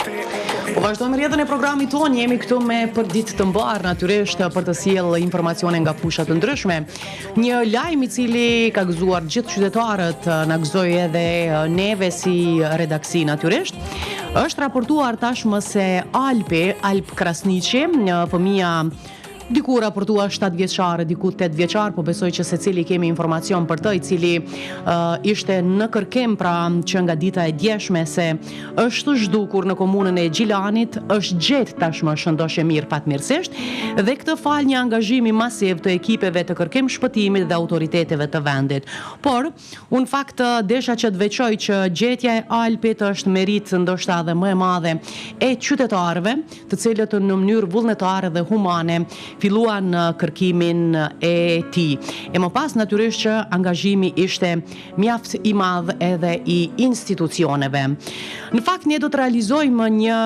Po vazhdojmë rrjedhën e programit tonë, jemi këtu me përditë të mbarë, natyrisht për të sjellë informacione nga fushat të ndryshme. Një lajm i cili ka gëzuar gjithë qytetarët, na gëzoi edhe neve si redaksi natyrisht. Është raportuar tashmë se Alp Krasniqi, një fëmia diku raportua 7 vjeçare, diku 8 vjeçar, po besoj që secili kemi informacion për të, i cili ishte në kërkim pra që nga dita e djeshme se është zhdukur në komunën e Gjilanit, është gjetë tashmë shëndoshje mirë fatmirësisht, dhe këtë fal një angazhimi masiv të ekipeve të kërkim shpëtimit dhe autoriteteve të vendit. Por, unë fakt desha që të veçoj që gjetja e Alpit është merit ndoshta edhe më e madhe e qytetarëve, të cilët në mënyrë vullnetare dhe humane filluan kërkimin e tij. E më pas natyrisht që angazhimi ishte mjaft i madh edhe i institucioneve. Në fakt ne do të realizojmë një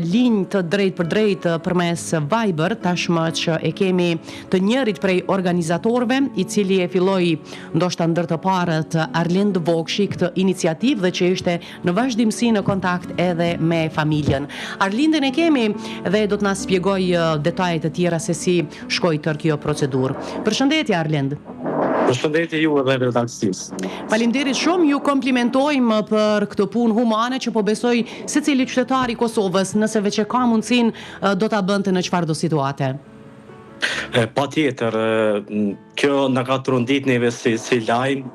linjë të drejtë për drejtë përmes Viber, tashmë që e kemi të njërit prej organizatorëve, i cili e filloi ndoshta ndër të parët Arlind Vokshi këtë iniciativë dhe që ishte në vazhdimsi në kontakt edhe me familjen. Arlindin e kemi dhe do të na shpjegoj detajet e tjera se si shkoi tërë kjo procedurë. Përshëndetje Arlind. Përshëndetje ju edhe redaksis. Faleminderit shumë, ju komplimentojmë për këtë punë humane që po besoj secili qytetar i Kosovës, nëse veç e ka mundësinë, do ta bënte në çfarëdo situate. Patjetër, kjo na ka trondit neve si lajm.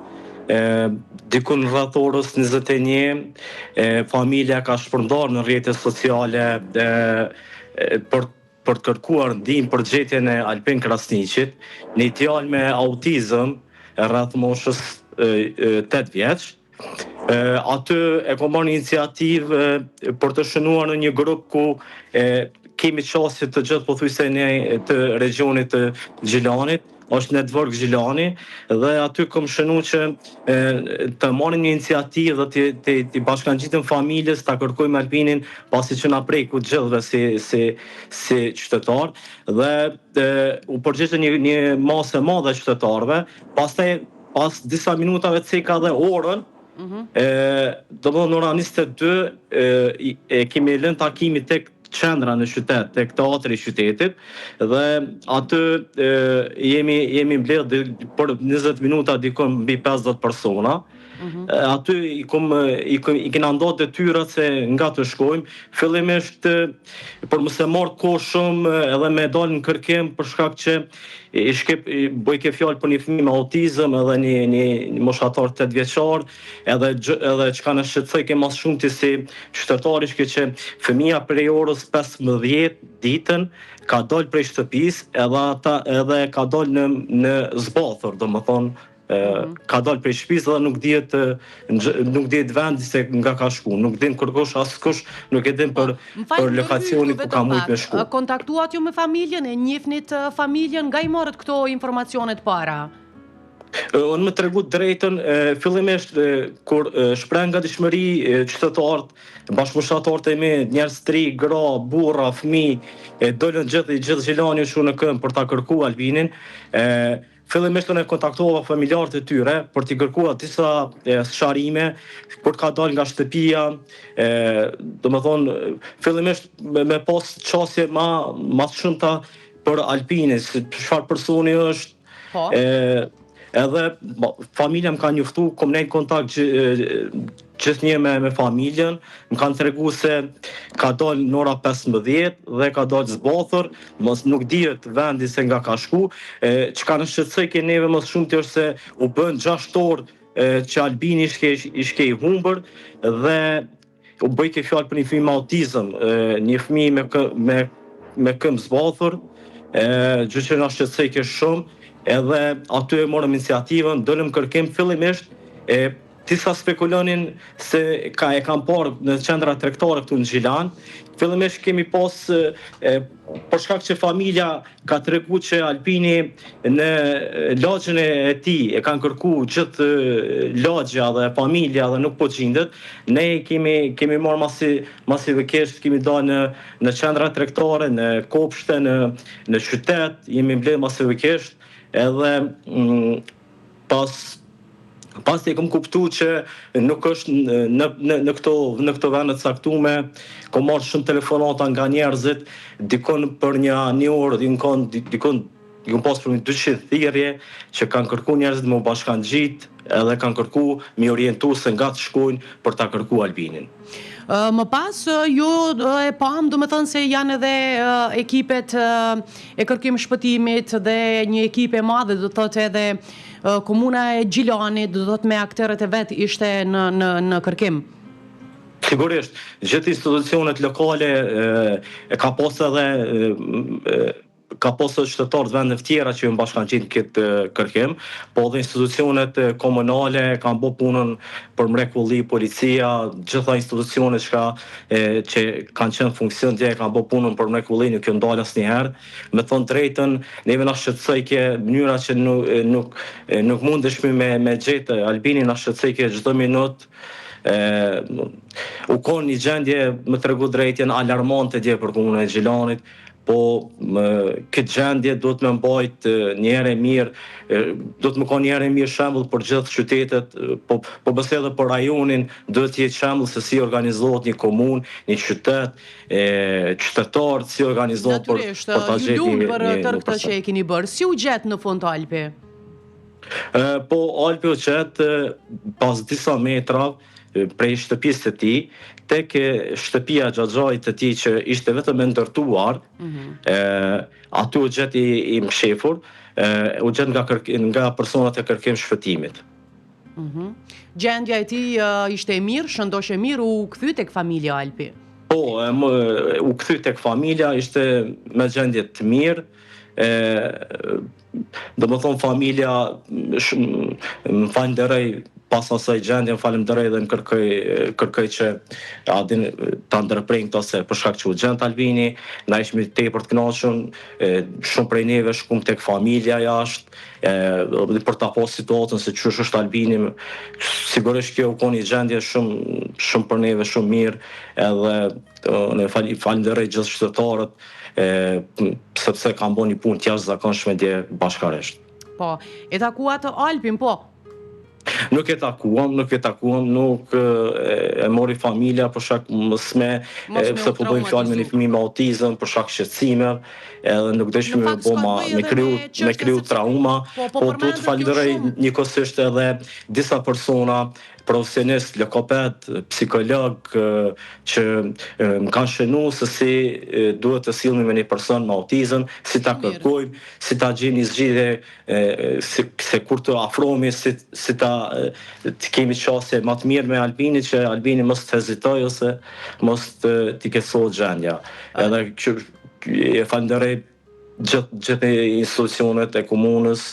Dikun rreth orës 21, familja ka shpërndar në rrjetet sociale për të kërkuar ndihmë për gjetjen e Alpin Krasniqit, një djalë me autizëm rreth moshës 8 vjeç. Aty e kam marrë iniciativë për të shënuar në një grup ku kemi qasje të gjithë pothuajse të regionit të Gjilanit, është network Gjilani, dhe aty kam shënuar që të marrim një iniciativë dhe të bashkangjitëm familjes, ta kërkojmë Alpinin pasi që na preku gjithëve si qytetar, dhe u përgjithë një masë e madhe qytetarëve. Pastaj pas disa minutave ceka dhe orën, domethënë në ora 22 kemi lënë takimin tek qendra në qytet, tek teatri i qytetit, dhe aty jemi mbledh për 20 minuta dikon mbi 50 persona. Aty i kena ndonë detyrat se nga të shkojmë, fillimisht për mos e marr kohë shumë edhe me dalë në kërkim për shkak që bëj ke fjalë për një fëmijë me autizëm edhe një moshatar 8 vjeçar, edhe çka na shqetësoi ke mas shumti si qytetari ishte që fëmia prej orës 15 ditën ka dalë prej shtëpisë edhe ka dalë në zbathur, domethënë ka dalë prej shtëpisë dhe nuk dihet vendi se nga ka shku, nuk din kërkosh askush, nuk e din për lokacionin ku ka mujt me shku. Kontaktuat ju me familjen, e njihnit familjen, nga i morët këto informacionet para? Unë më tregu drejtën, fillimisht kur shpreh nga dëshmëri qytetarët, bashkëpunëtorët e mi, njerëz të ri, gra, burra, fëmijë, dolën gjithë Gjilani u në këmbë për ta kërkuar Albinin. Fillimisht unë kontaktova familjarët e tyre për t'i kërkuar disa sqarime kur ka dalë nga shtëpia, domethënë fillimisht me pas çësje më shumta për Alpinin, çfarë personi është. Edhe familja më ka njoftu, kom nejtë kontakt gjithnjë me familjen, më kanë tregu se ka dalë në ora 15 dhe ka dalë zbathur, mos nuk dihet vendi se nga ka shku. Çka në shqetësoi ke neve më shumë të është se u bën 6 orë që Albini ishte i humbur dhe u bëj ke fjalë për një fëmijë me autizëm, një fëmijë me këmbë zbathur, gjë që na shqetësoi ke shumë. Edhe aty e morëm iniciativën, dëllëm kërkim fillimisht, disa spekulonin se e kam parë në qendra tregtare këtu në Gjilan. Fillimisht kemi pas, për shkak që familja ka tregu që Alpini në lagjën e tij e kanë kërku gjithë lagja dhe familja dhe nuk po gjendet, ne kemi marrë masivikisht, kemi dalë në qendra tregtare, në kopshte, në qytet, jemi mbledh masivikisht. Edhe pas Pasi e kam kuptuar që nuk është në këto vende të caktuara, kam marrë shumë telefonata nga njerëzit, dikon për një orë, dikon pas për 200 thirrje që kanë kërkuar njerëzit me u bashkangjit, edhe kanë kërkuar me orientu se nga të shkojnë për ta kërkuar Albinin. Më pas, ju e pam, do me thënë se janë edhe ekipet e kërkim shpëtimit dhe një ekip e madhe, do të thotë edhe komuna e Gjilanit, do të thotë me aktorët e vet ishte në kërkim. Sigurisht, gjithë institucionet lokale ka pasur edhe ka pasur qytetarë të vendeve tjera që janë bashkangjit këtë kërkim, po edhe institucionet komunale kanë bërë punën për mrekulli, policia, gjitha institucionet që kanë qenë funksion dje kanë bërë punën për mrekulli, nuk janë dalë asnjëherë. Me thonë drejtën, neve na shqetësoi mënyra që nuk mundesh me gjetë Albinin, na shqetësoi çdo minutë. U konë një gjendje, më tregu drejtjen, alarmante dje për komunën e Gjilanit, po këtë gjendje do të më mbajt një herë mirë, do të më ka një herë mirë shembull për gjithë qytetet, po besoj edhe për rajonin, do të jetë shembull se si organizohet një komunë, një qytet, qytetarët si organizohet për ta gjetur ju lumë për tërë këtë që e keni bërë. Si u gjet në fund Alpi? Po Alpi u gjet pas disa metrave prej shtëpisë të tij, tek shtëpia xhaxhait të tij që ishte vetëm e ndërtuar, aty u gjet i mshefur, u gjet nga personat e kërkim shpëtimit. Gjendja e tij ishte e mirë, shëndoshë mirë, u kthy tek familja Alpi. Po, u kthy tek familja, ishte me gjendje të mirë. Do më thonë familja më falenderoj pas asaj gjendje, më falenderoj dhe më kërkoj që adin ta ndërprejnë këto se për shkak që u gjend Albini, na ishmi tepër të kënaqur, shumë prej neve shkum tek familja jashtë, për ta pasur situatën se ç'është është Albini, sigurisht kjo u kon një gjendje shumë për neve shumë mirë, edhe ne falenderoj gjithë qytetarët, sepse kanë bërë një punë të jashtëzakonshme dje bashkërisht. Po, e takuat Alpin, po? Nuk e takuam, nuk e mori familja për shkak pse po bëjmë fjalë me një fëmijë me autizëm për shkak shqetësimeve, edhe nuk dëshmi me kriju trauma, po du të falenderoj njëkohësisht edhe disa persona profesionist, lokoped, psikolog, që më kanë shënuar se si duhet të sillemi me një person me autizëm, si ta kërkojmë, si ta gjejmë një zgjidhje, se kur të afrohemi, si të kemi qasje më të mirë me Albinin, që Albini mos të hezitojë ose mos t'i keqësohet gjendja. Edhe e falenderoj gjithë institucionet e komunës,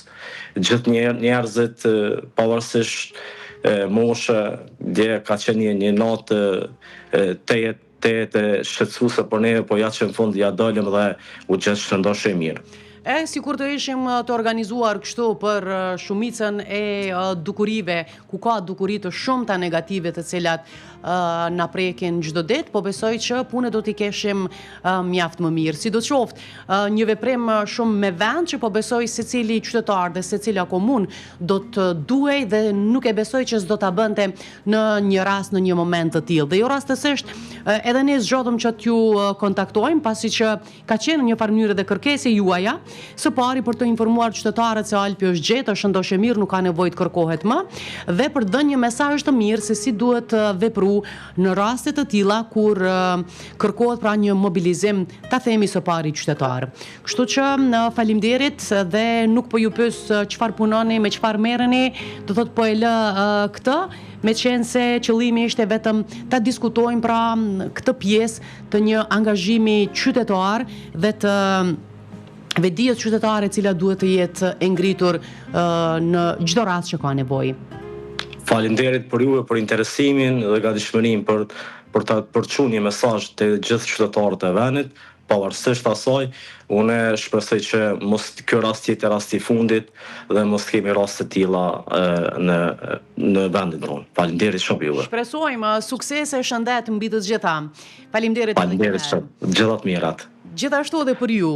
gjithë njerëzit, pavarësisht moshë, dje ka qenë një natë të shqetësuese për neve, po ja që në fund ja dalëm dhe u gjetë shëndoshë e mirë. Sikur të ishim të organizuar kështu për shumicën e dukurive, ku ka dukuri të shumta negative të cilat na prekin çdo ditë, po besoj që punët do t'i keshim mjaft më mirë. Sidoqoftë, një veprim shumë me vend që po besoj secili qytetar dhe secila komunë do të duhej dhe nuk e besoj që s'do ta bënte në një rast, në një moment të tillë. Dhe jo rastësisht edhe ne zgjodhëm që t'ju kontaktojmë, pasi që ka qenë një farë mënyrë dhe kërkesë juaja, së pari për të informuar qytetarët se Alpi është gjetë, është shëndoshë mirë, nuk ka nevojë të kërkohet më, dhe për të dhënë një mesazh të mirë se si duhet vepru në raste të tilla kur kërkohet pra një mobilizim, ta themi së pari qytetar. Kështu që faleminderit dhe nuk po ju pyes çfarë punoni, me çfarë merreni, do thotë po e lë këtë, me qenë se qëllimi ishte vetëm ta diskutojmë pra këtë pjesë të një angazhimi qytetar dhe të vetdijes qytetare e cila duhet të jetë e ngritur në çdo rast që ka nevojë. Faleminderit për ju e për interesimin dhe gatishmërinë për të çuar një mesazh te gjithë qytetarët e vendit, pavarësisht asaj, unë shpresoj që mos ky rast jetë rasti i fundit dhe mos kemi raste të tilla në vendin tonë. Faleminderit shumë juve. Shpresojmë suksese e shëndet mbi të gjitha. Faleminderit. Faleminderit shumë. Gjithë të mirat. Gjithashtu edhe për ju.